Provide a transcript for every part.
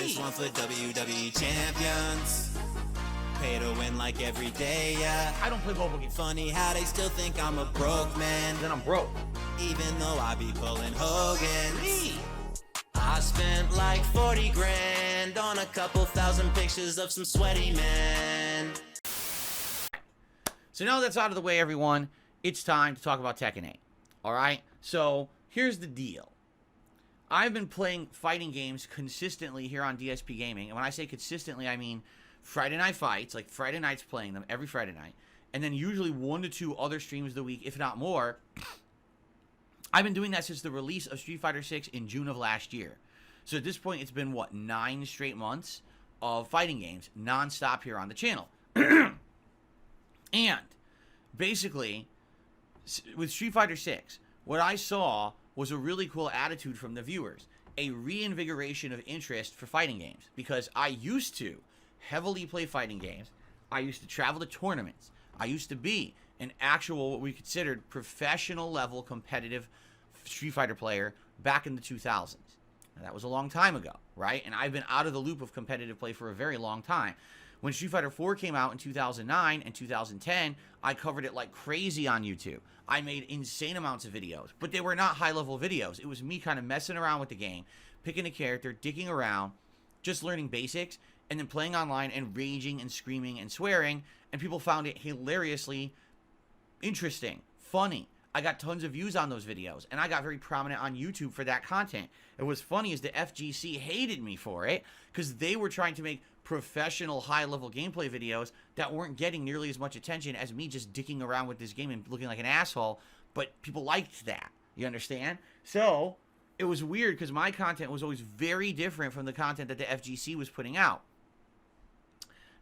This one for WWE champions. Pay to win like every day, yeah. I don't play mobile games. Funny how they still think I'm a broke man. Then I'm broke. Even though I be pulling Hogan's. I spent like 40 grand on a couple thousand pictures of some sweaty men. So now that's out of the way, everyone, it's time to talk about Tekken 8. Alright? So here's the deal. I've been playing fighting games consistently here on DSP Gaming. And when I say consistently, I mean Friday night fights, like Friday nights playing them every Friday night. And then usually 1 to 2 other streams of the week, if not more. I've been doing that since the release of Street Fighter 6 in June of last year. So at this point, it's been, what, 9 straight months of fighting games non-stop here on the channel. And basically, with Street Fighter 6, what I saw was a really cool attitude from the viewers. A reinvigoration of interest for fighting games. Because I used to heavily play fighting games. I used to travel to tournaments. I used to be an actual, what we considered, professional level competitive Street Fighter player back in the 2000s. Now, that was a long time ago, right? And I've been out of the loop of competitive play for a very long time. When Street Fighter 4 came out in 2009 and 2010, I covered it like crazy on YouTube. I made insane amounts of videos, but they were not high-level videos. It was me kind of messing around with the game, picking a character, dicking around, just learning basics, and then playing online and raging and screaming and swearing, and people found it hilariously interesting, funny. I got tons of views on those videos, and I got very prominent on YouTube for that content. And what's funny is the FGC hated me for it, because they were trying to make professional, high-level gameplay videos that weren't getting nearly as much attention as me just dicking around with this game and looking like an asshole, but people liked that. You understand? So, it was weird, because my content was always very different from the content that the FGC was putting out.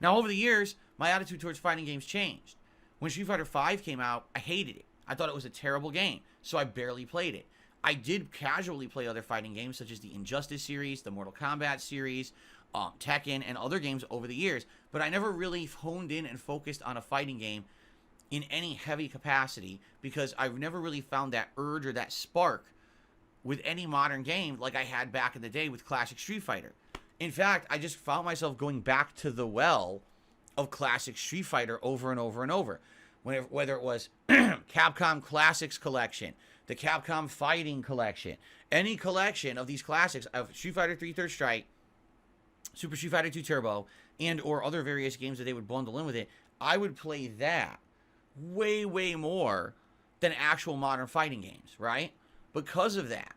Now, over the years, my attitude towards fighting games changed. When Street Fighter 5 came out, I hated it. I thought it was a terrible game, so I barely played it. I did casually play other fighting games, such as the Injustice series, the Mortal Kombat series, Tekken, and other games over the years, but I never really honed in and focused on a fighting game in any heavy capacity, because I've never really found that urge or that spark with any modern game like I had back in the day with classic Street Fighter. In fact, I just found myself going back to the well of classic Street Fighter over and over and over. Whether it was Capcom Classics Collection, the Capcom Fighting Collection, any collection of these classics of Street Fighter 3 Third Strike, Super Street Fighter 2 Turbo, and or other various games that they would bundle in with it, I would play that way, way more than actual modern fighting games, right? Because of that,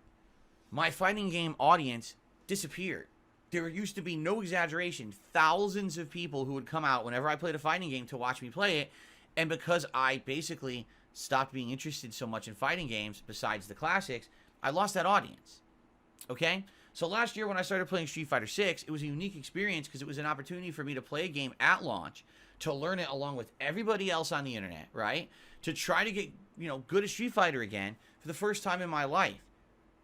my fighting game audience disappeared. There used to be, no exaggeration, thousands of people who would come out whenever I played a fighting game to watch me play it. And because I basically stopped being interested so much in fighting games, besides the classics, I lost that audience. Okay? So last year when I started playing Street Fighter 6, it was a unique experience because it was an opportunity for me to play a game at launch, to learn it along with everybody else on the internet, right? To try to get, good at Street Fighter again for the first time in my life.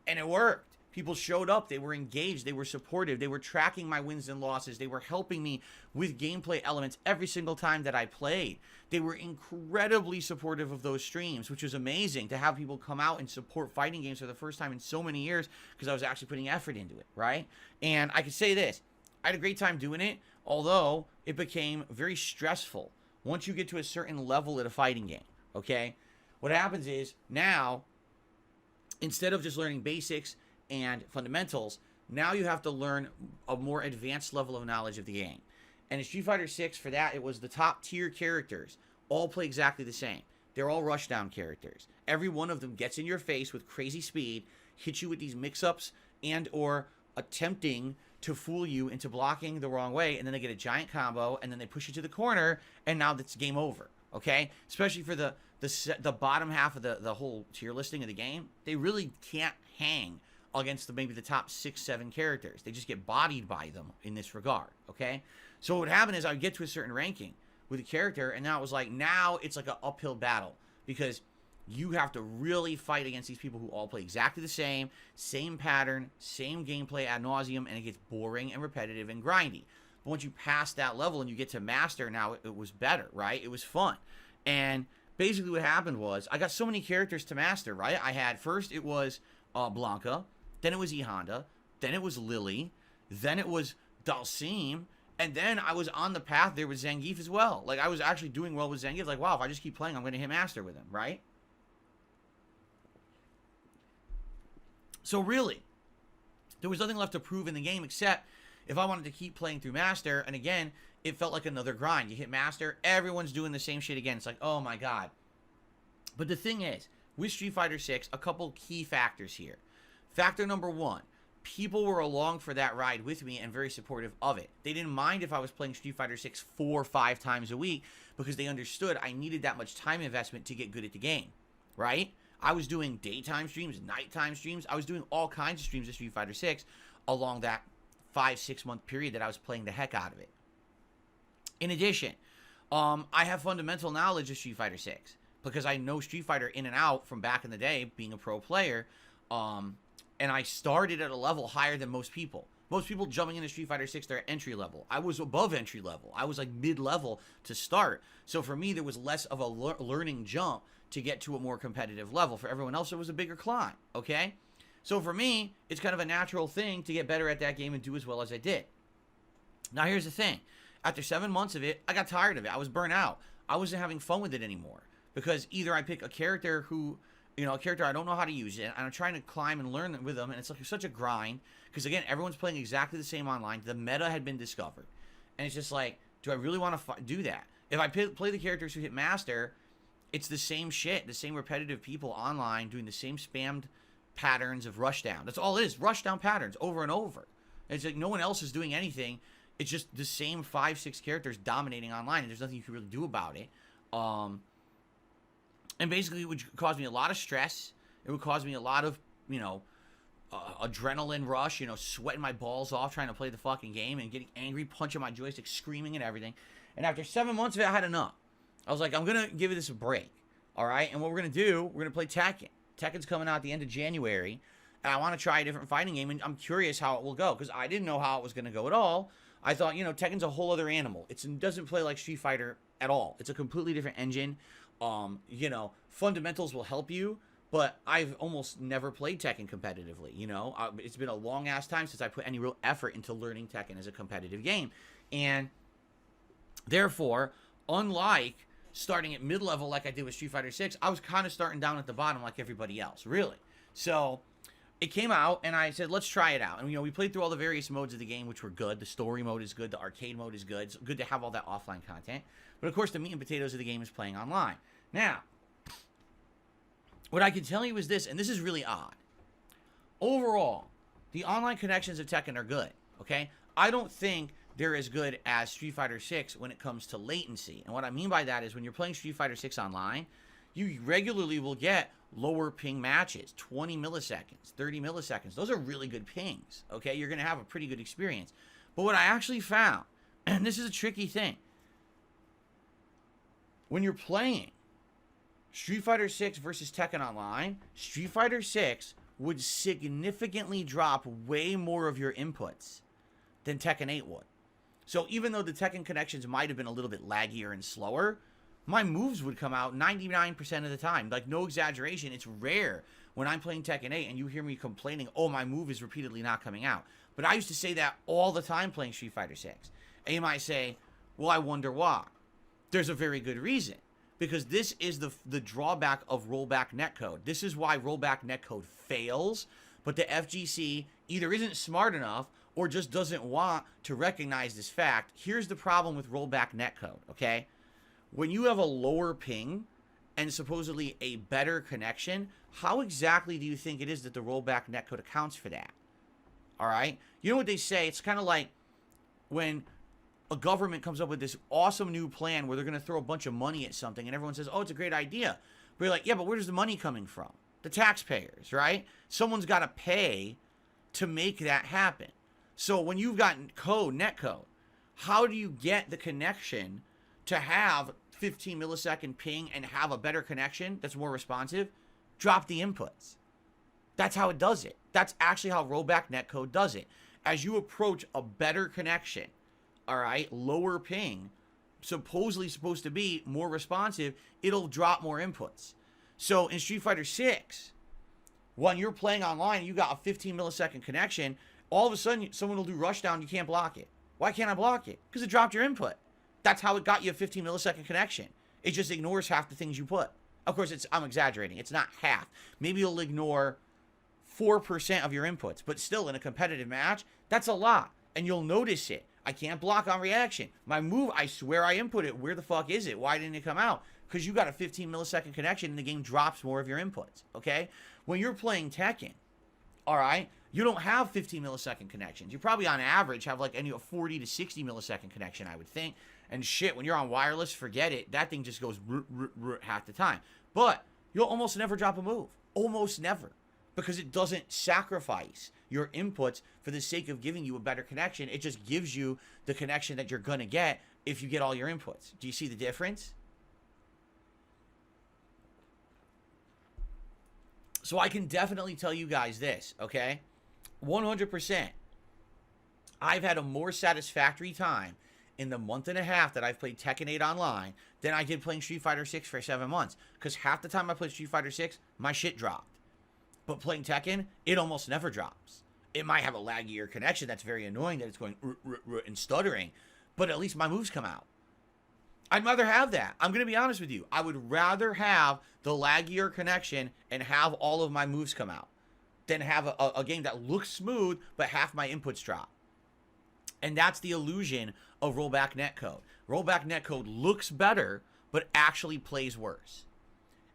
And it worked. People showed up, they were engaged, they were supportive, they were tracking my wins and losses, they were helping me with gameplay elements every single time that I played. They were incredibly supportive of those streams, which was amazing to have people come out and support fighting games for the first time in so many years, because I was actually putting effort into it, right? And I could say this, I had a great time doing it, although it became very stressful once you get to a certain level at a fighting game, okay? What happens is, now, instead of just learning basics and fundamentals, now you have to learn a more advanced level of knowledge of the game. And in Street Fighter 6, for that, it was the top tier characters all play exactly the same. They're all rushdown characters. Every one of them gets in your face with crazy speed, hits you with these mix-ups, and or attempting to fool you into blocking the wrong way, and then they get a giant combo, and then they push you to the corner, and now that's game over, okay? Especially for the bottom half of the whole tier listing of the game, they really can't hang against maybe the top 6-7 characters. They just get bodied by them in this regard, okay? So what would happen is I would get to a certain ranking with a character, and now it was like, now it's like an uphill battle, because you have to really fight against these people who all play exactly the same pattern, same gameplay ad nauseum, and it gets boring and repetitive and grindy. But once you pass that level and you get to master, now it was better, right? It was fun. And basically what happened was, I got so many characters to master, right? I had, first it was Blanca, then it was E Honda, then it was Lily, then it was Dalsim, and then I was on the path there with Zangief as well. Like, I was actually doing well with Zangief. Like, wow, if I just keep playing, I'm going to hit master with him, right? So really, there was nothing left to prove in the game except if I wanted to keep playing through master. And again, it felt like another grind. You hit master, everyone's doing the same shit again. It's like, oh my god. But the thing is, with Street Fighter 6, a couple key factors here. Factor number one, people were along for that ride with me and very supportive of it. They didn't mind if I was playing Street Fighter 6 4 or 5 times a week because they understood I needed that much time investment to get good at the game, right? I was doing daytime streams, nighttime streams. I was doing all kinds of streams of Street Fighter 6 along that 5-6 month period that I was playing the heck out of it. In addition, I have fundamental knowledge of Street Fighter 6 because I know Street Fighter in and out from back in the day being a pro player. And I started at a level higher than most people. Most people jumping into Street Fighter 6, they're entry level. I was above entry level. I was like mid-level to start. So for me, there was less of a learning jump to get to a more competitive level. For everyone else, it was a bigger climb, okay? So for me, it's kind of a natural thing to get better at that game and do as well as I did. Now here's the thing. After 7 months of it, I got tired of it. I was burnt out. I wasn't having fun with it anymore. Because either I pick a character who... a character I don't know how to use it, and I'm trying to climb and learn with them, and it's like such a grind, because again, everyone's playing exactly the same online. The meta had been discovered, and it's just like, do I really want to do that? If I play the characters who hit master, it's the same shit, the same repetitive people online doing the same spammed patterns of rushdown. That's all it is, rushdown patterns over and over. It's like no one else is doing anything. It's just the same 5-6 characters dominating online, and there's nothing you can really do about it. And basically, it would cause me a lot of stress. It would cause me a lot of, adrenaline rush, sweating my balls off trying to play the fucking game and getting angry, punching my joystick, screaming and everything. And after 7 months of it, I had enough. I was like, I'm going to give this a break, all right? And what we're going to do, we're going to play Tekken. Tekken's coming out at the end of January, and I want to try a different fighting game, and I'm curious how it will go, because I didn't know how it was going to go at all. I thought, Tekken's a whole other animal. It doesn't play like Street Fighter at all. It's a completely different engine. Fundamentals will help you, but I've almost never played Tekken competitively, It's been a long-ass time since I put any real effort into learning Tekken as a competitive game. And therefore, unlike starting at mid-level like I did with Street Fighter 6, I was kind of starting down at the bottom like everybody else, really. So it came out, and I said, let's try it out. And, we played through all the various modes of the game, which were good. The story mode is good. The arcade mode is good. It's good to have all that offline content. But, of course, the meat and potatoes of the game is playing online. Now, what I can tell you is this, and this is really odd. Overall, the online connections of Tekken are good, okay? I don't think they're as good as Street Fighter 6 when it comes to latency. And what I mean by that is when you're playing Street Fighter 6 online, you regularly will get lower ping matches, 20 milliseconds, 30 milliseconds. Those are really good pings, okay? You're going to have a pretty good experience. But what I actually found, and this is a tricky thing, when you're playing Street Fighter 6 versus Tekken Online, Street Fighter 6 would significantly drop way more of your inputs than Tekken 8 would. So even though the Tekken connections might have been a little bit laggier and slower, my moves would come out 99% of the time. Like, no exaggeration. It's rare when I'm playing Tekken 8 and you hear me complaining, oh, my move is repeatedly not coming out. But I used to say that all the time playing Street Fighter 6. And you might say, well, I wonder why. There's a very good reason. Because this is the drawback of rollback netcode. This is why rollback netcode fails, but the FGC either isn't smart enough or just doesn't want to recognize this fact. Here's the problem with rollback netcode, okay? When you have a lower ping and supposedly a better connection, how exactly do you think it is that the rollback netcode accounts for that? All right? You know what they say? It's kind of like when a government comes up with this awesome new plan where they're going to throw a bunch of money at something and everyone says, oh, it's a great idea. But you're like, yeah, but where's the money coming from? The taxpayers, right? Someone's got to pay to make that happen. So when you've got netcode, how do you get the connection to have 15 millisecond ping and have a better connection that's more responsive? Drop the inputs. That's how it does it. That's actually how rollback netcode does it. As you approach a better connection, all right, lower ping, supposedly supposed to be more responsive, it'll drop more inputs. So in Street Fighter 6, when you're playing online, you got a 15 millisecond connection, all of a sudden someone will do rushdown, you can't block it. Why can't I block it? Because it dropped your input. That's how it got you a 15 millisecond connection. It just ignores half the things you put. Of course, I'm exaggerating. It's not half. Maybe it'll ignore 4% of your inputs, but still in a competitive match, that's a lot. And you'll notice it. I can't block on reaction. My move, I swear I input it. Where the fuck is it? Why didn't it come out? Because you got a 15 millisecond connection and the game drops more of your inputs, okay? When you're playing Tekken, all right, you don't have 15 millisecond connections. You probably on average have like a 40 to 60 millisecond connection, I would think. And shit, when you're on wireless, forget it. That thing just goes half the time. But you'll almost never drop a move. Almost never. Because it doesn't sacrifice your inputs for the sake of giving you a better connection. It just gives you the connection that you're going to get if you get all your inputs. Do you see the difference? So I can definitely tell you guys this, okay? 100%. I've had a more satisfactory time in the month and a half that I've played Tekken 8 online than I did playing Street Fighter 6 for 7 months. Because half the time I played Street Fighter 6, my shit dropped. But playing Tekken, it almost never drops. It might have a laggier connection that's very annoying that it's going and stuttering, but at least my moves come out. I'd rather have that. I'm going to be honest with you. I would rather have the laggier connection and have all of my moves come out than have a game that looks smooth, but half my inputs drop. And that's the illusion of rollback netcode. Rollback netcode looks better, but actually plays worse.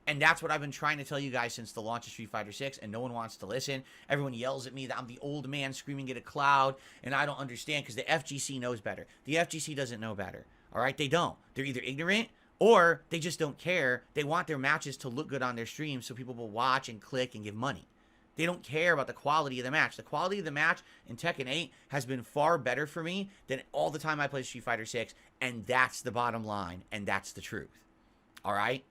And that's what I've been trying to tell you guys since the launch of Street Fighter 6, and no one wants to listen. Everyone yells at me that I'm the old man screaming at a cloud, and I don't understand because the FGC knows better. The FGC doesn't know better, all right? They don't. They're either ignorant or they just don't care. They want their matches to look good on their stream so people will watch and click and give money. They don't care about the quality of the match. The quality of the match in Tekken 8 has been far better for me than all the time I played Street Fighter 6, and that's the bottom line, and that's the truth, all right?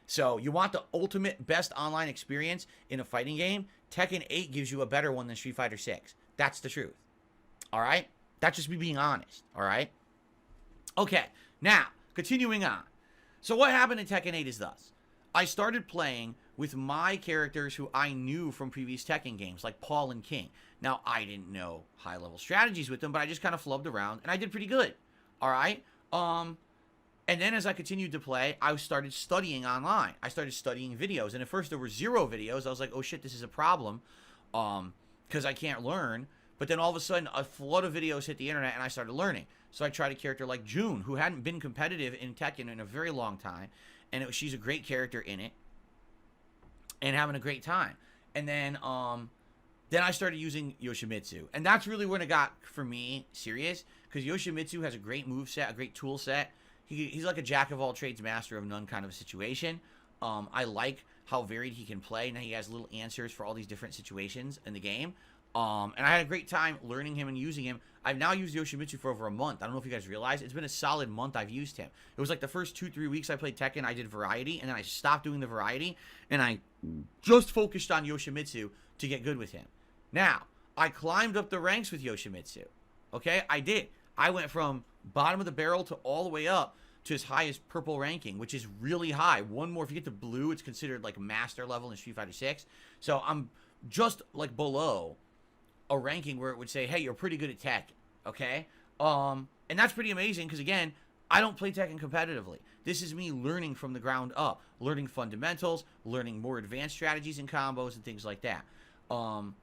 So you want the ultimate best online experience in a fighting game? Tekken 8 gives you a better one than Street Fighter 6. That's the truth. All right? That's just me being honest. All right? Okay. Now, continuing on. So what happened in Tekken 8 is thus. I started playing with my characters who I knew from previous Tekken games, like Paul and King. Now, I didn't know high-level strategies with them, but I just kind of flubbed around, and I did pretty good. All right? And then as I continued to play, I started studying online. I started studying videos. And at first there were 0 videos. I was like, oh shit, this is a problem. Because I can't learn. But then all of a sudden, a flood of videos hit the internet and I started learning. So I tried a character like June, who hadn't been competitive in Tekken in a very long time. And she's a great character in it. And having a great time. And then I started using Yoshimitsu. And that's really when it got, for me, serious. Because Yoshimitsu has a great moveset, a great tool set. He's like a jack of all trades, master of none kind of a situation. I like how varied he can play. Now he has little answers for all these different situations in the game. And I had a great time learning him and using him. I've now used Yoshimitsu for over a month. I don't know if you guys realize. It's been a solid month I've used him. It was like the first 2-3 weeks I played Tekken, I did variety. And then I stopped doing the variety. And I just focused on Yoshimitsu to get good with him. Now, I climbed up the ranks with Yoshimitsu. Okay, I did. I went from bottom of the barrel to all the way up to his highest purple ranking, which is really high. One more, if you get to blue, it's considered like master level in Street Fighter 6. So I'm just like below a ranking where it would say, hey, you're pretty good at Tekken, okay? And that's pretty amazing because, again, I don't play Tekken competitively. This is me learning from the ground up, learning fundamentals, learning more advanced strategies and combos and things like that. And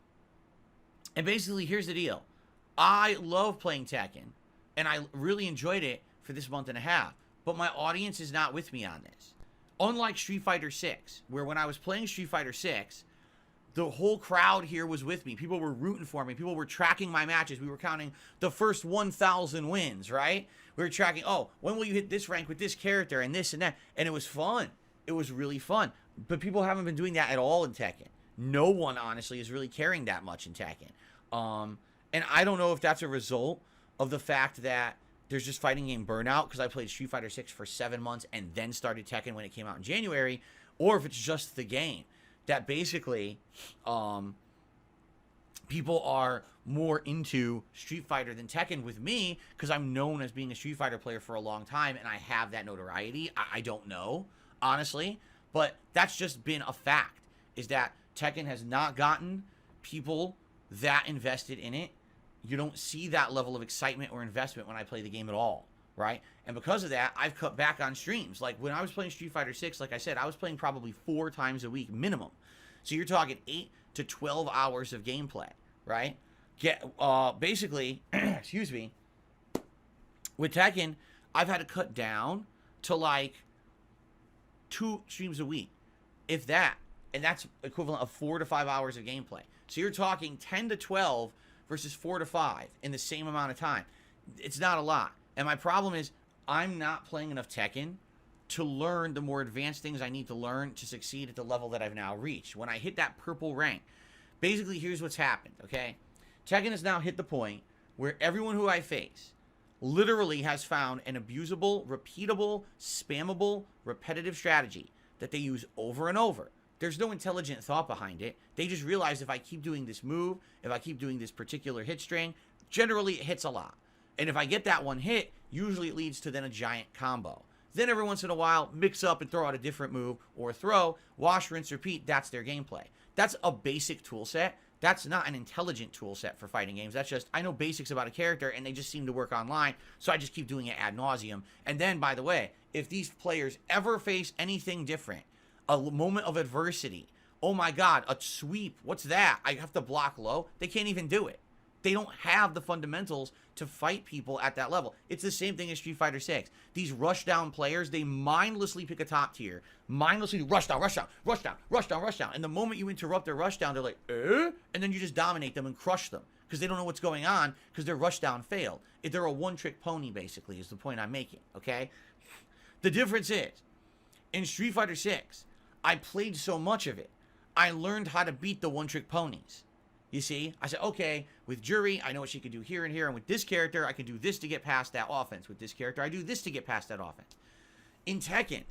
basically, here's the deal. I love playing Tekken, and I really enjoyed it for this month and a half. But my audience is not with me on this. Unlike Street Fighter 6, where when I was playing Street Fighter 6, the whole crowd here was with me. People were rooting for me. People were tracking my matches. We were counting the first 1,000 wins, right? We were tracking, oh, when will you hit this rank with this character and this and that? And it was fun. It was really fun. But people haven't been doing that at all in Tekken. No one, honestly, is really caring that much in Tekken. And I don't know if that's a result of the fact that there's just fighting game burnout because I played Street Fighter 6 for 7 months and then started Tekken when it came out in January, or if it's just the game that basically people are more into Street Fighter than Tekken with me because I'm known as being a Street Fighter player for a long time and I have that notoriety. I don't know, honestly, but that's just been a fact, is that Tekken has not gotten people that invested in it you don't see that level of excitement or investment when I play the game at all, right? And because of that, I've cut back on streams. Like when I was playing Street Fighter 6, like I said, I was playing probably 4 times a week minimum. So you're talking 8 to 12 hours of gameplay, right? Basically, excuse me, with Tekken, I've had to cut down to like 2 streams a week, if that. And that's equivalent of 4 to 5 hours of gameplay. So you're talking 10 to 12 versus 4 to 5 in the same amount of time. It's not a lot. And my problem is I'm not playing enough Tekken to learn the more advanced things I need to learn to succeed at the level that I've now reached. When I hit that purple rank, basically here's what's happened, okay? Tekken has now hit the point where everyone who I face literally has found an abusable, repeatable, spammable, repetitive strategy that they use over and over. There's no intelligent thought behind it. They just realize if I keep doing this move, if I keep doing this particular hit string, generally it hits a lot. And if I get that one hit, usually it leads to then a giant combo. Then every once in a while, mix up and throw out a different move or throw, wash, rinse, repeat. That's their gameplay. That's a basic tool set. That's not an intelligent tool set for fighting games. That's just, I know basics about a character and they just seem to work online, so I just keep doing it ad nauseum. And then, by the way, if these players ever face anything different, a moment of adversity, oh my god, a sweep, what's that? I have to block low. They can't even do it. They don't have the fundamentals to fight people at that level. It's the same thing as Street Fighter 6. These rush down players, they mindlessly pick a top tier, mindlessly rush down, rush down, rush down, rush down, rush down. And the moment you interrupt their rush down, they're like, eh? And then you just dominate them and crush them because they don't know what's going on because their rush down failed. They're a one-trick pony, basically, is the point I'm making, okay? The difference is, in Street Fighter 6, I played so much of it, I learned how to beat the one-trick ponies. You see, I said, okay, with Jury, I know what she can do here and here, and with this character, I can do this to get past that offense. With this character, I do this to get past that offense. In Tekken,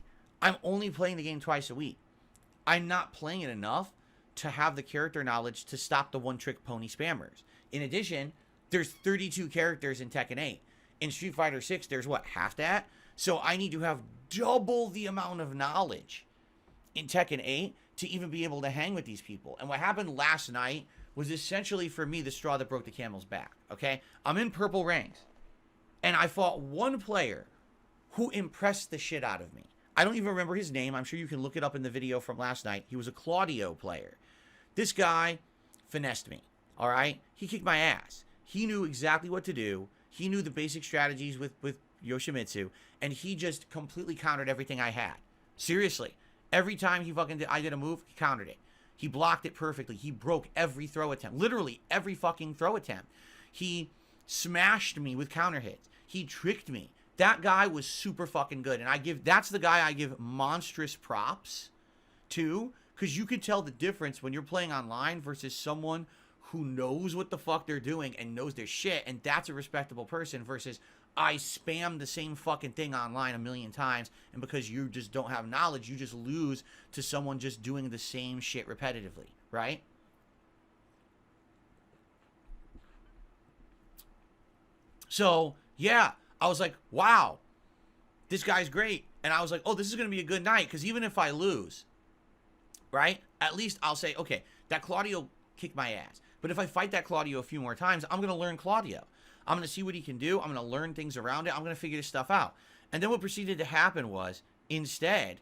I'm only playing the game twice a week. I'm not playing it enough to have the character knowledge to stop the one-trick pony spammers. In addition, there's 32 characters in Tekken 8. In Street Fighter 6, there's what, half that? So I need to have double the amount of knowledge in Tekken 8 to even be able to hang with these people. And what happened last night was essentially for me the straw that broke the camel's back, okay? I'm in purple ranks, and I fought one player who impressed the shit out of me. I don't even remember his name. I'm sure you can look it up in the video from last night. He was a Claudio player. This guy finessed me, all right? He kicked my ass. He knew exactly what to do. He knew the basic strategies with Yoshimitsu, and he just completely countered everything I had. Seriously. Every time I did a move, he countered it. He blocked it perfectly. He broke every throw attempt. Literally every fucking throw attempt. He smashed me with counter hits. He tricked me. That guy was super fucking good. And that's the guy I give monstrous props to, because you can tell the difference when you're playing online versus someone who knows what the fuck they're doing and knows their shit, and that's a respectable person, versus I spam the same fucking thing online a million times, and because you just don't have knowledge, you just lose to someone just doing the same shit repetitively, right? So, yeah, I was like, wow, this guy's great. And I was like, oh, this is going to be a good night, because even if I lose, right, at least I'll say, okay, that Claudio kicked my ass. But if I fight that Claudio a few more times, I'm going to learn Claudio. I'm going to see what he can do. I'm going to learn things around it. I'm going to figure this stuff out. And then what proceeded to happen was, instead,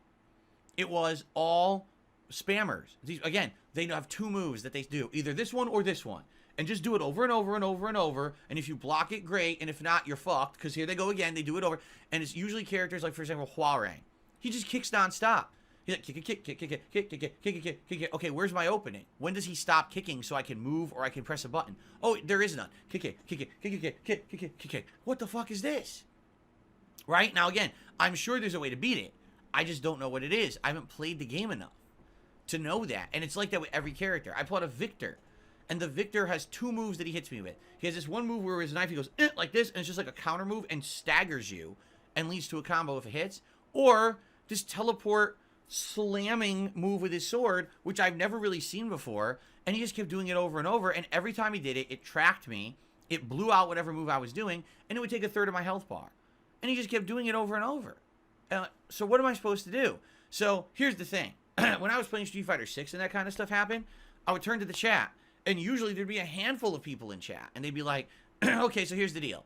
it was all spammers. Again, they have 2 moves that they do, either this one or this one. And just do it over and over and over and over. And if you block it, great. And if not, you're fucked. Because here they go again. They do it over. And it's usually characters like, for example, Huarang. He just kicks nonstop. He's like, kick. Okay, where's my opening? When does he stop kicking so I can move or I can press a button? Oh, there is none. Kick. What the fuck is this? Right? Now, again, I'm sure there's a way to beat it. I just don't know what it is. I haven't played the game enough to know that. And it's like that with every character. I plot a Victor, and the Victor has 2 moves that he hits me with. He has this one move where his knife, he goes like this, and it's just like a counter move and staggers you and leads to a combo if it hits. Or this teleport slamming move with his sword, which I've never really seen before, and he just kept doing it over and over, and every time he did it, it tracked me, it blew out whatever move I was doing, and it would take 1/3 of my health bar. And he just kept doing it over and over. So what am I supposed to do? So here's the thing. When I was playing Street Fighter 6 and that kind of stuff happened, I would turn to the chat, and usually there'd be a handful of people in chat, and they'd be like, Okay, so here's the deal.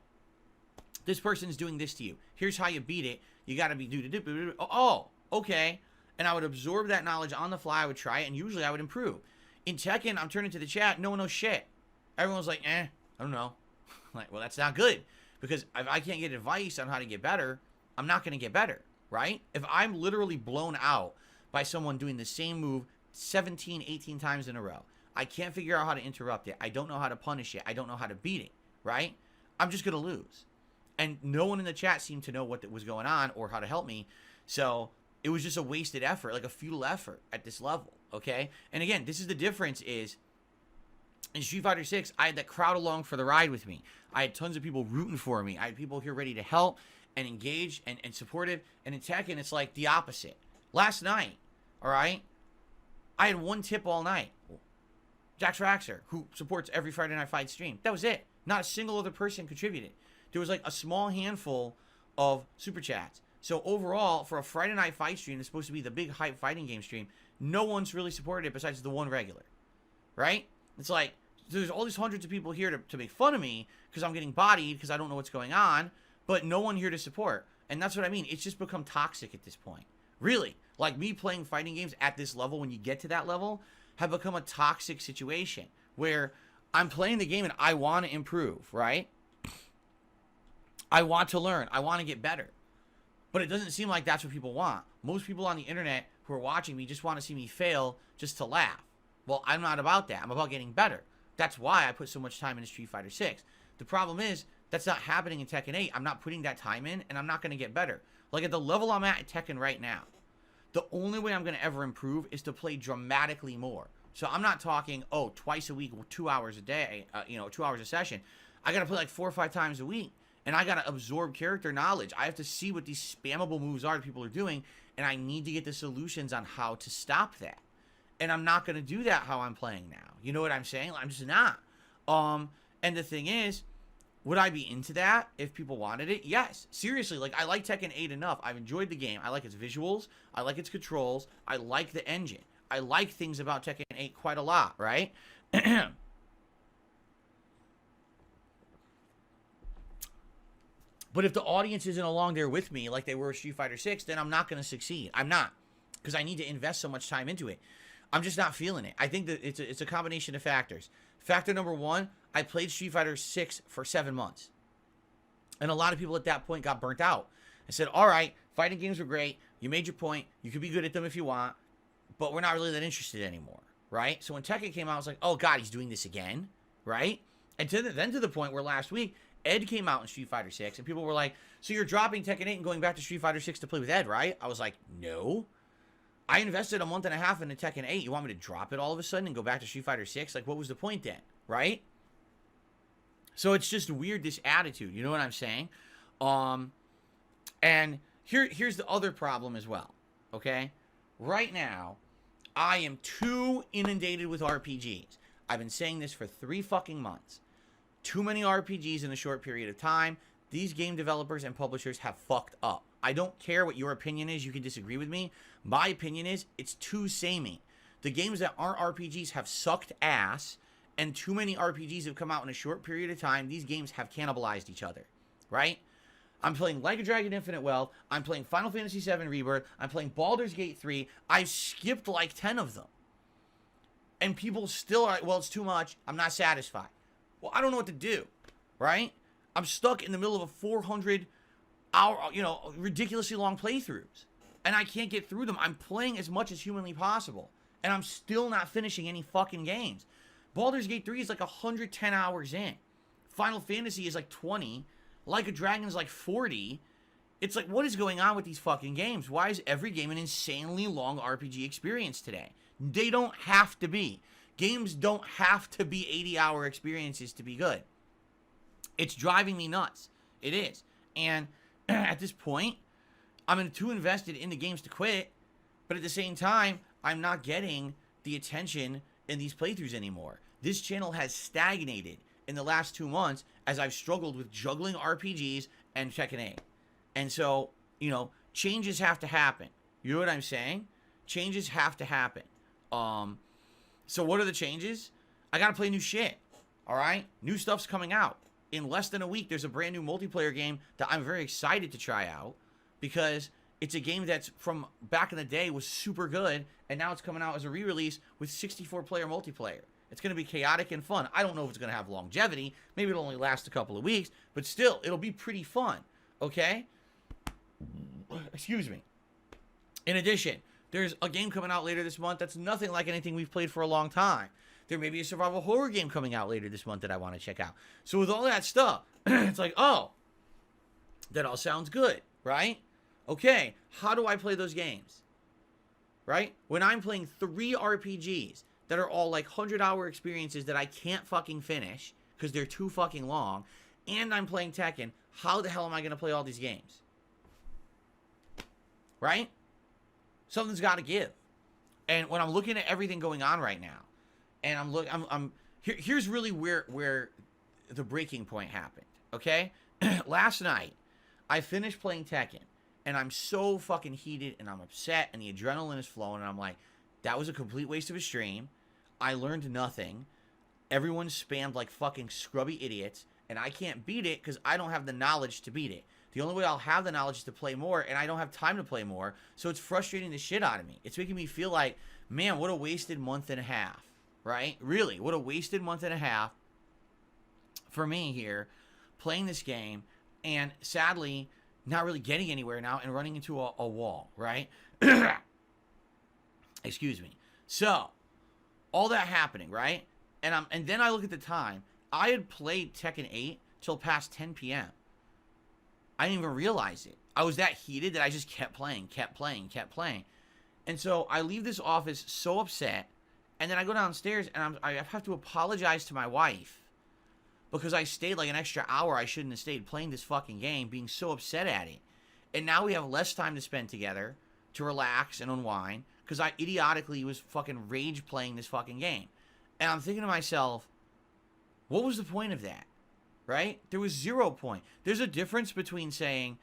This person's doing this to you. Here's how you beat it. You got to be oh, okay. And I would absorb that knowledge on the fly. I would try it, and usually I would improve. In Tekken, I'm turning to the chat. No one knows shit. Everyone's like, I don't know. Like, well, that's not good. Because if I can't get advice on how to get better, I'm not going to get better, right? If I'm literally blown out by someone doing the same move 17, 18 times in a row, I can't figure out how to interrupt it. I don't know how to punish it. I don't know how to beat it, right? I'm just going to lose. And no one in the chat seemed to know what was going on or how to help me. So it was just a wasted effort, like a futile effort at this level, okay? And again, this is the difference is in Street Fighter 6, I had that crowd along for the ride with me. I had tons of people rooting for me. I had people here ready to help and engage and supportive. And in Tekken, it's like the opposite. Last night, all right, I had one tip all night. Jax Raxer, who supports every Friday Night Fight stream. That was it. Not a single other person contributed. There was like a small handful of super chats. So overall, for a Friday Night Fight stream that's supposed to be the big hype fighting game stream, no one's really supported it besides the one regular, right? It's like, there's all these hundreds of people here to make fun of me because I'm getting bodied because I don't know what's going on, but no one here to support. And that's what I mean. It's just become toxic at this point. Really. Like me playing fighting games at this level, when you get to that level, have become a toxic situation where I'm playing the game and I want to improve, right? I want to learn. I want to get better. But it doesn't seem like that's what people want. Most people on the internet who are watching me just want to see me fail just to laugh. Well, I'm not about that. I'm about getting better. That's why I put so much time into Street Fighter 6. The problem is, that's not happening in Tekken 8. I'm not putting that time in, and I'm not going to get better. Like, at the level I'm at Tekken right now, the only way I'm going to ever improve is to play dramatically more. So I'm not talking, twice a week, 2 hours a day, 2 hours a session. I got to play like 4 or 5 times a week. And I got to absorb character knowledge. I have to see what these spammable moves are that people are doing, and I need to get the solutions on how to stop that. And I'm not going to do that how I'm playing now. You know what I'm saying? I'm just not. And the thing is, would I be into that if people wanted it? Yes. Seriously, like, I like Tekken 8 enough. I've enjoyed the game. I like its visuals. I like its controls. I like the engine. I like things about Tekken 8 quite a lot, right? But if the audience isn't along there with me like they were with Street Fighter 6, then I'm not going to succeed. I'm not. Because I need to invest so much time into it. I'm just not feeling it. I think that it's a combination of factors. Factor number one, I played Street Fighter 6 for 7 months. And a lot of people at that point got burnt out. I said, all right, fighting games were great. You made your point. You could be good at them if you want. But we're not really that interested anymore, right? So when Tekken came out, I was like, oh, God, he's doing this again, right? And then to the point where last week, Ed came out in Street Fighter 6, and people were like, so you're dropping Tekken 8 and going back to Street Fighter 6 to play with Ed, right? I was like, no. I invested a month and a half into Tekken 8. You want me to drop it all of a sudden and go back to Street Fighter 6? Like, what was the point then, right? So it's just weird, this attitude. You know what I'm saying? And here's the other problem as well, okay? Right now, I am too inundated with RPGs. I've been saying this for 3 fucking months. Too many RPGs in a short period of time. These game developers and publishers have fucked up. I don't care what your opinion is. You can disagree with me. My opinion is it's too samey. The games that aren't RPGs have sucked ass, and too many RPGs have come out in a short period of time. These games have cannibalized each other, right? I'm playing Like a Dragon Infinite Wealth. I'm playing Final Fantasy VII Rebirth. I'm playing Baldur's Gate 3. I've skipped like 10 of them. And people still are like, well, it's too much. I'm not satisfied. Well, I don't know what to do, right? I'm stuck in the middle of a 400-hour, ridiculously long playthroughs. And I can't get through them. I'm playing as much as humanly possible. And I'm still not finishing any fucking games. Baldur's Gate 3 is like 110 hours in. Final Fantasy is like 20. Like a Dragon is like 40. It's like, what is going on with these fucking games? Why is every game an insanely long RPG experience today? They don't have to be. Games don't have to be 80-hour experiences to be good. It's driving me nuts. It is. And at this point, I'm too invested in the games to quit. But at the same time, I'm not getting the attention in these playthroughs anymore. This channel has stagnated in the last 2 months as I've struggled with juggling RPGs and Tekken 8. And so, changes have to happen. You know what I'm saying? Changes have to happen. So what are the changes? I gotta play new shit. All right? New stuff's coming out. in less than a week, there's a brand new multiplayer game that I'm very excited to try out because it's a game that's from back in the day was super good, and now it's coming out as a re-release with 64-player multiplayer. It's going to be chaotic and fun. I don't know if it's going to have longevity. Maybe it'll only last a couple of weeks, but still, it'll be pretty fun, okay? Excuse me. In addition, there's a game coming out later this month that's nothing like anything we've played for a long time. There may be a survival horror game coming out later this month that I want to check out. So with all that stuff, it's like, oh, that all sounds good, right? Okay, how do I play those games? Right? When I'm playing 3 RPGs that are all like 100-hour experiences that I can't fucking finish because they're too fucking long, and I'm playing Tekken, how the hell am I going to play all these games? Right? Something's got to give. And when I'm looking at everything going on right now, and here's really where the breaking point happened, okay? Last night, I finished playing Tekken, and I'm so fucking heated, and I'm upset, and the adrenaline is flowing, and I'm like, that was a complete waste of a stream. I learned nothing. Everyone spammed like fucking scrubby idiots, and I can't beat it because I don't have the knowledge to beat it. The only way I'll have the knowledge is to play more, and I don't have time to play more, so it's frustrating the shit out of me. It's making me feel like, man, what a wasted month and a half, right? Really, what a wasted month and a half for me here, playing this game, and sadly, not really getting anywhere now and running into a wall, right? Excuse me. So, all that happening, right? And then I look at the time. I had played Tekken 8 till past 10 p.m. I didn't even realize it. I was that heated that I just kept playing. And so I leave this office so upset, and then I go downstairs and I have to apologize to my wife because I stayed like an extra hour I shouldn't have stayed playing this fucking game, being so upset at it. And now we have less time to spend together to relax and unwind because I idiotically was fucking rage playing this fucking game. And I'm thinking to myself, what was the point of that? Right? There was 0 point. There's a difference between saying,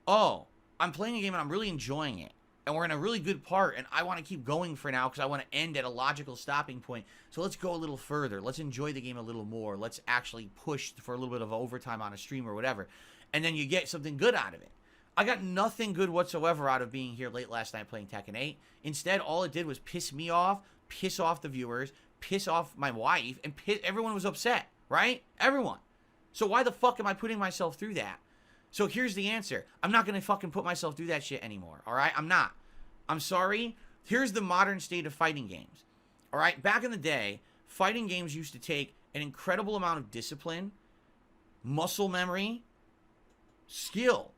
oh, I'm playing a game and I'm really enjoying it, and we're in a really good part, and I want to keep going for now because I want to end at a logical stopping point. So let's go a little further. Let's enjoy the game a little more. Let's actually push for a little bit of overtime on a stream or whatever. And then you get something good out of it. I got nothing good whatsoever out of being here late last night playing Tekken 8. Instead, all it did was piss me off, piss off the viewers, piss off my wife, and everyone was upset, right? Everyone. So why the fuck am I putting myself through that? So here's the answer. I'm not going to fucking put myself through that shit anymore, all right? I'm not. I'm sorry. Here's the modern state of fighting games, all right? Back in the day, fighting games used to take an incredible amount of discipline, muscle memory, skill,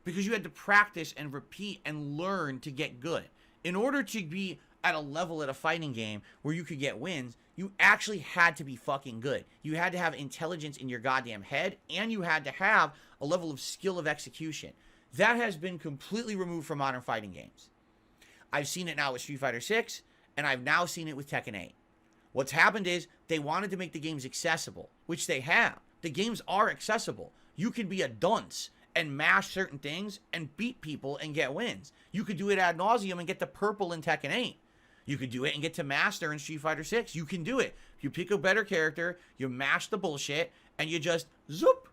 because you had to practice and repeat and learn to get good. In order to be at a level at a fighting game where you could get wins, you actually had to be fucking good. You had to have intelligence in your goddamn head, and you had to have a level of skill of execution. That has been completely removed from modern fighting games. I've seen it now with Street Fighter 6, and I've now seen it with Tekken 8. What's happened is they wanted to make the games accessible, which they have. The games are accessible. You can be a dunce and mash certain things and beat people and get wins. You could do it ad nauseum and get the purple in Tekken 8. You could do it and get to master in Street Fighter 6. You can do it. You pick a better character, you mash the bullshit, and you just zoop,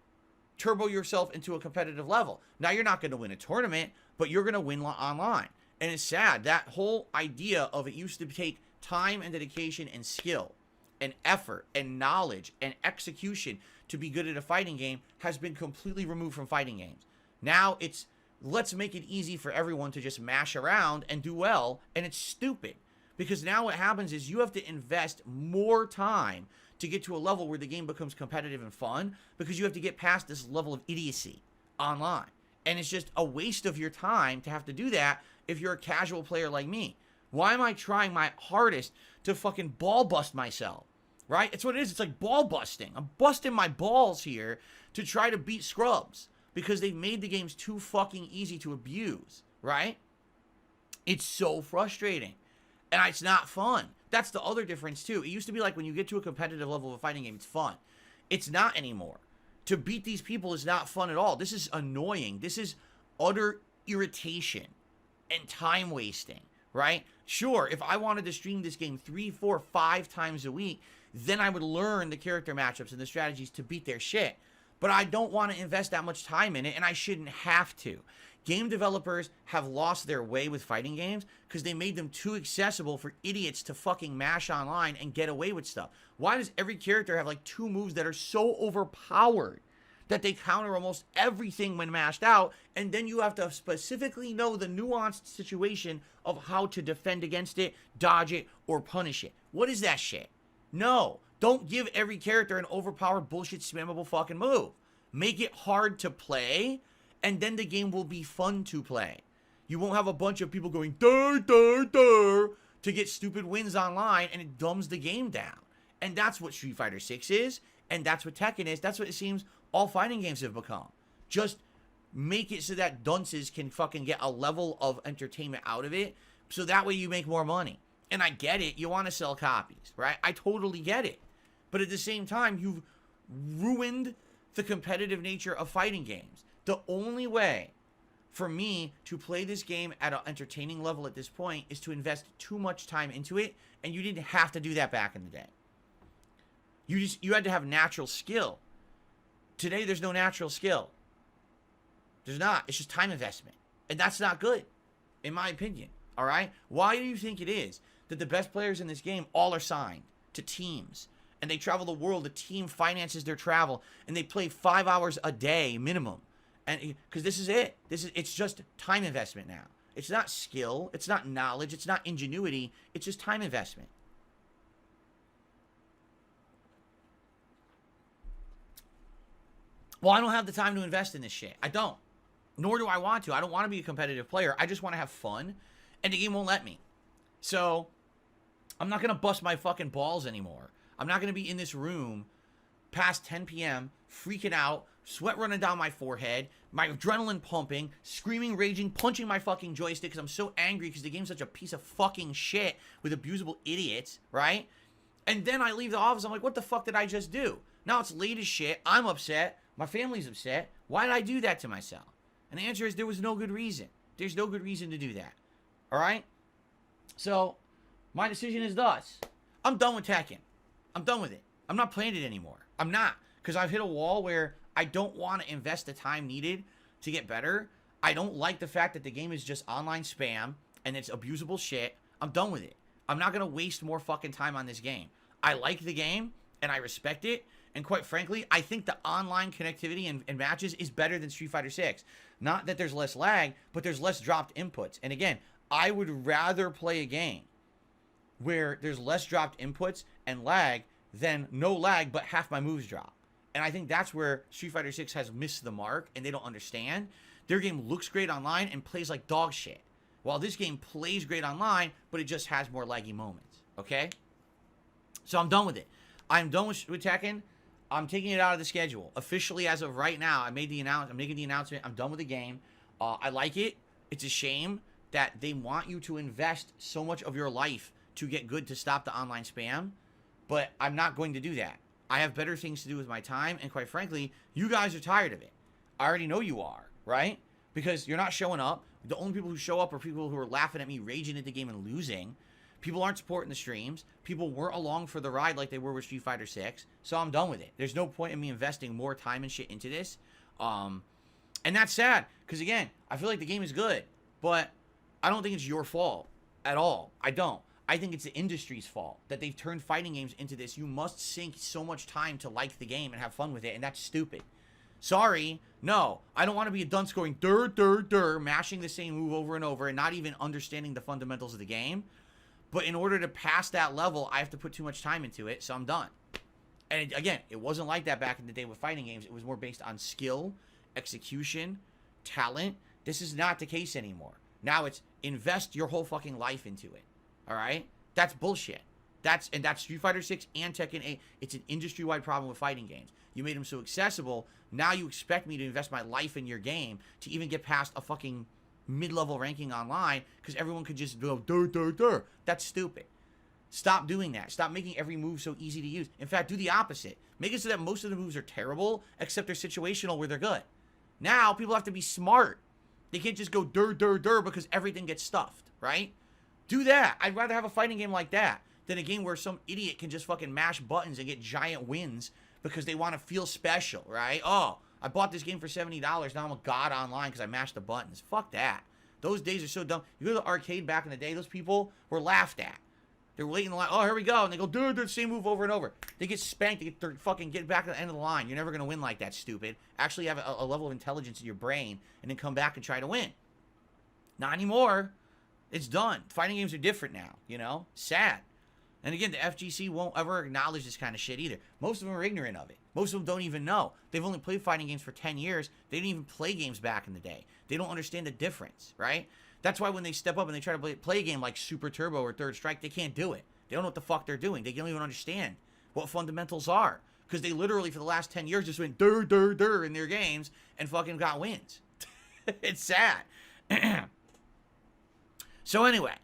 turbo yourself into a competitive level. Now you're not going to win a tournament, but you're going to win online. And it's sad. That whole idea of it used to take time and dedication and skill and effort and knowledge and execution to be good at a fighting game has been completely removed from fighting games. Now it's, let's make it easy for everyone to just mash around and do well, and it's stupid. Because now what happens is you have to invest more time to get to a level where the game becomes competitive and fun, because you have to get past this level of idiocy online. And it's just a waste of your time to have to do that if you're a casual player like me. Why am I trying my hardest to fucking ball bust myself? Right? It's what it is. It's like ball busting. I'm busting my balls here to try to beat scrubs because they've made the games too fucking easy to abuse. Right? It's so frustrating. And it's not fun. That's the other difference, too. It used to be like when you get to a competitive level of a fighting game, it's fun. It's not anymore. To beat these people is not fun at all. This is annoying. This is utter irritation and time wasting, right? Sure, if I wanted to stream this game 3, 4, 5 times a week, Then I would learn the character matchups and the strategies to beat their shit. But I don't want to invest that much time in it, and I shouldn't have to. Game developers have lost their way with fighting games because they made them too accessible for idiots to fucking mash online and get away with stuff. Why does every character have like 2 moves that are so overpowered that they counter almost everything when mashed out, and then you have to specifically know the nuanced situation of how to defend against it, dodge it, or punish it? What is that shit? No, don't give every character an overpowered bullshit spammable fucking move. Make it hard to play, and then the game will be fun to play. You won't have a bunch of people going dur dur dur to get stupid wins online, and it dumbs the game down. And that's what Street Fighter 6 is, and that's what Tekken is. That's what it seems all fighting games have become. Just make it so that dunces can fucking get a level of entertainment out of it, so that way you make more money. And I get it, you want to sell copies, right? I totally get it. But at the same time, you've ruined the competitive nature of fighting games. The only way for me to play this game at an entertaining level at this point is to invest too much time into it, and you didn't have to do that back in the day. You had to have natural skill. Today, there's no natural skill. There's not. It's just time investment. And that's not good, in my opinion. All right? Why do you think it is that the best players in this game all are signed to teams, and they travel the world, the team finances their travel, and they play 5 hours a day minimum? And because this is it. It's just time investment now. It's not skill. It's not knowledge. It's not ingenuity. It's just time investment. Well, I don't have the time to invest in this shit. I don't. Nor do I want to. I don't want to be a competitive player. I just want to have fun, and the game won't let me. So, I'm not going to bust my fucking balls anymore. I'm not going to be in this room past 10 p.m., freaking out, sweat running down my forehead, my adrenaline pumping, screaming, raging, punching my fucking joystick because I'm so angry because the game's such a piece of fucking shit with abusable idiots, right? And then I leave the office, I'm like, what the fuck did I just do? Now it's late as shit, I'm upset, my family's upset. Why did I do that to myself? And the answer is there was no good reason. There's no good reason to do that. Alright? So, my decision is thus. I'm done with Tekken. I'm done with it. I'm not playing it anymore. I'm not. Because I've hit a wall where I don't want to invest the time needed to get better. I don't like the fact that the game is just online spam and it's abusable shit. I'm done with it. I'm not going to waste more fucking time on this game. I like the game and I respect it. And quite frankly, I think the online connectivity and matches is better than Street Fighter 6. Not that there's less lag, but there's less dropped inputs. And again, I would rather play a game where there's less dropped inputs and lag than no lag, but half my moves drop. And I think that's where Street Fighter 6 has missed the mark, and they don't understand. Their game looks great online and plays like dog shit. While this game plays great online, but it just has more laggy moments. Okay? So I'm done with it. I'm done with Tekken. I'm taking it out of the schedule. Officially, as of right now, I'm making the announcement. I'm done with the game. I like it. It's a shame that they want you to invest so much of your life to get good to stop the online spam. But I'm not going to do that. I have better things to do with my time. And quite frankly, you guys are tired of it. I already know you are, right? Because you're not showing up. The only people who show up are people who are laughing at me, raging at the game and losing. People aren't supporting the streams. People weren't along for the ride like they were with Street Fighter 6. So I'm done with it. There's no point in me investing more time and shit into this. And that's sad. Because again, I feel like the game is good. But I don't think it's your fault at all. I don't. I think it's the industry's fault that they've turned fighting games into this. You must sink so much time to like the game and have fun with it. And that's stupid. Sorry. No. I don't want to be a dunce going dur, dur, dur, mashing the same move over and over and not even understanding the fundamentals of the game. But in order to pass that level, I have to put too much time into it, so I'm done. And again, it wasn't like that back in the day with fighting games. It was more based on skill, execution, talent. This is not the case anymore. Now it's invest your whole fucking life into it. All right? That's bullshit. That's Street Fighter 6 and Tekken 8. It's an industry-wide problem with fighting games. You made them so accessible. Now you expect me to invest my life in your game to even get past a fucking mid-level ranking online because everyone could just go dur, dur, dur. That's stupid. Stop doing that. Stop making every move so easy to use. In fact, do the opposite. Make it so that most of the moves are terrible, except they're situational where they're good. Now, people have to be smart. They can't just go dur, dur, dur because everything gets stuffed, right? Do that. I'd rather have a fighting game like that. than a game where some idiot can just fucking mash buttons and get giant wins because they want to feel special, right? Oh, I bought this game for $70. Now I'm a god online because I mashed the buttons. Fuck that. Those days are so dumb. You go to the arcade back in the day, those people were laughed at. They're waiting in the line. Oh, here we go. And they go, dude, the same move over and over. They get spanked. They fucking get back to the end of the line. You're never going to win like that, stupid. Actually have a level of intelligence in your brain and then come back and try to win. Not anymore. It's done. Fighting games are different now, you know? Sad. And again, the FGC won't ever acknowledge this kind of shit either. Most of them are ignorant of it. Most of them don't even know. They've only played fighting games for 10 years. They didn't even play games back in the day. They don't understand the difference, right? That's why when they step up and they try to play a game like Super Turbo or Third Strike, they can't do it. They don't know what the fuck they're doing. They don't even understand what fundamentals are. Because they literally, for the last 10 years, just went dur in their games and fucking got wins. It's sad. So anyway,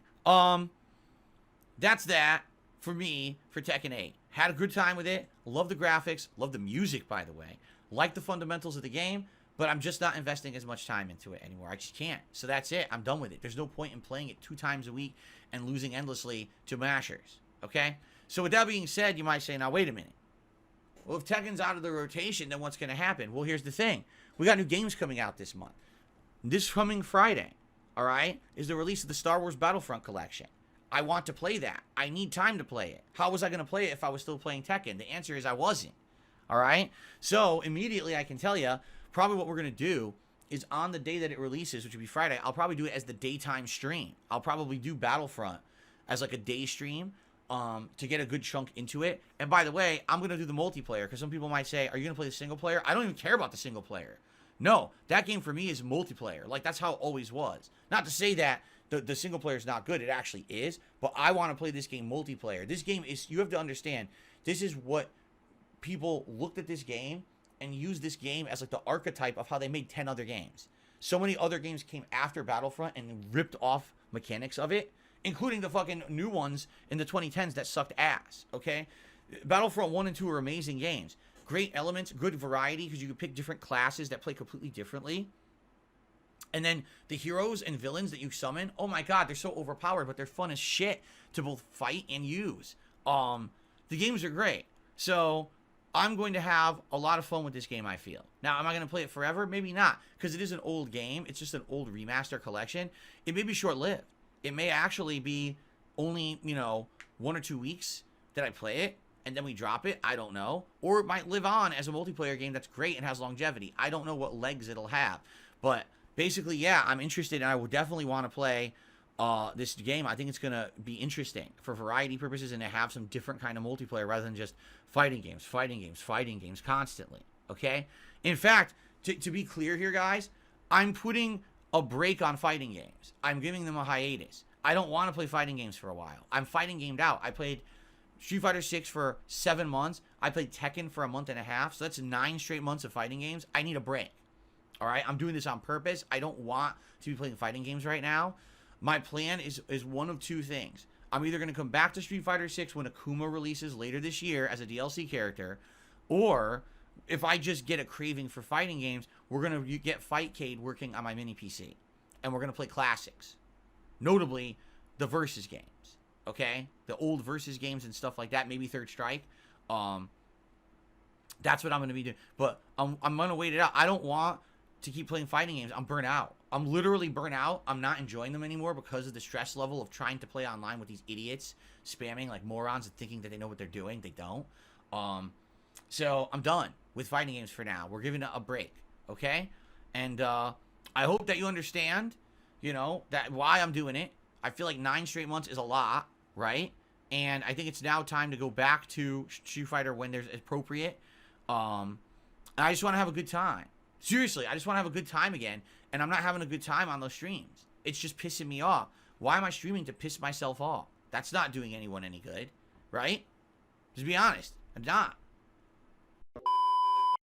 that's that for me for Tekken 8. Had a good time with it. Love the graphics. Love the music, by the way. Like the fundamentals of the game. But I'm just not investing as much time into it anymore. I just can't. So that's it. I'm done with it. There's no point in playing it 2 times a week and losing endlessly to mashers. Okay? So with that being said, you might say, now wait a minute. Well, if Tekken's out of the rotation, then what's going to happen? Well, here's the thing. We got new games coming out this month. This coming Friday, all right, is the release of the Star Wars Battlefront collection. I want to play that. I need time to play it. How was I going to play it if I was still playing Tekken? The answer is I wasn't. All right? So immediately I can tell you, probably what we're going to do is on the day that it releases, which will be Friday, I'll probably do it as the daytime stream. I'll probably do Battlefront as like a day stream to get a good chunk into it. And by the way, I'm going to do the multiplayer because some people might say, are you going to play the single player? I don't even care about the single player. No, that game for me is multiplayer. Like, that's how it always was. Not to say that the single player is not good. It actually is. But I want to play this game multiplayer. This game is, you have to understand, this is what people looked at this game and used this game as like the archetype of how they made 10 other games. So many other games came after Battlefront and ripped off mechanics of it, including the fucking new ones in the 2010s that sucked ass, okay? Battlefront 1 and 2 are amazing games. Great elements, good variety, because you can pick different classes that play completely differently. And then the heroes and villains that you summon, oh my god, they're so overpowered, but they're fun as shit to both fight and use. The games are great. So I'm going to have a lot of fun with this game, I feel. Now, am I going to play it forever? Maybe not, because it is an old game. It's just an old remaster collection. It may be short-lived. It may actually be only, 1 or 2 weeks that I play it, and then we drop it. I don't know. Or it might live on as a multiplayer game that's great and has longevity. I don't know what legs it'll have. But basically, yeah, I'm interested, and I would definitely want to play this game. I think it's going to be interesting for variety purposes and to have some different kind of multiplayer rather than just fighting games constantly, okay? In fact, to be clear here, guys, I'm putting a break on fighting games. I'm giving them a hiatus. I don't want to play fighting games for a while. I'm fighting gamed out. I played Street Fighter 6 for 7 months. I played Tekken for a month and a half, so that's 9 straight months of fighting games. I need a break, all right? I'm doing this on purpose. I don't want to be playing fighting games right now. My plan is one of 2 things. I'm either going to come back to Street Fighter 6 when Akuma releases later this year as a DLC character, or if I just get a craving for fighting games, we're going to get Fightcade working on my mini PC, and we're going to play classics, notably the Versus games, okay? The old Versus games and stuff like that, maybe Third Strike. That's what I'm going to be doing, but I'm going to wait it out. I don't want to keep playing fighting games. I'm burnt out. I'm literally burnt out. I'm not enjoying them anymore because of the stress level of trying to play online with these idiots spamming like morons and thinking that they know what they're doing. They don't. So I'm done with fighting games for now. We're giving it a break, okay? And I hope that you understand, that why I'm doing it. I feel like 9 straight months is a lot, right? And I think it's now time to go back to Street Fighter when there's appropriate. And I just want to have a good time. Seriously, I just want to have a good time again, and I'm not having a good time on those streams. It's just pissing me off. Why am I streaming to piss myself off? That's not doing anyone any good, right? Just be honest. I'm not.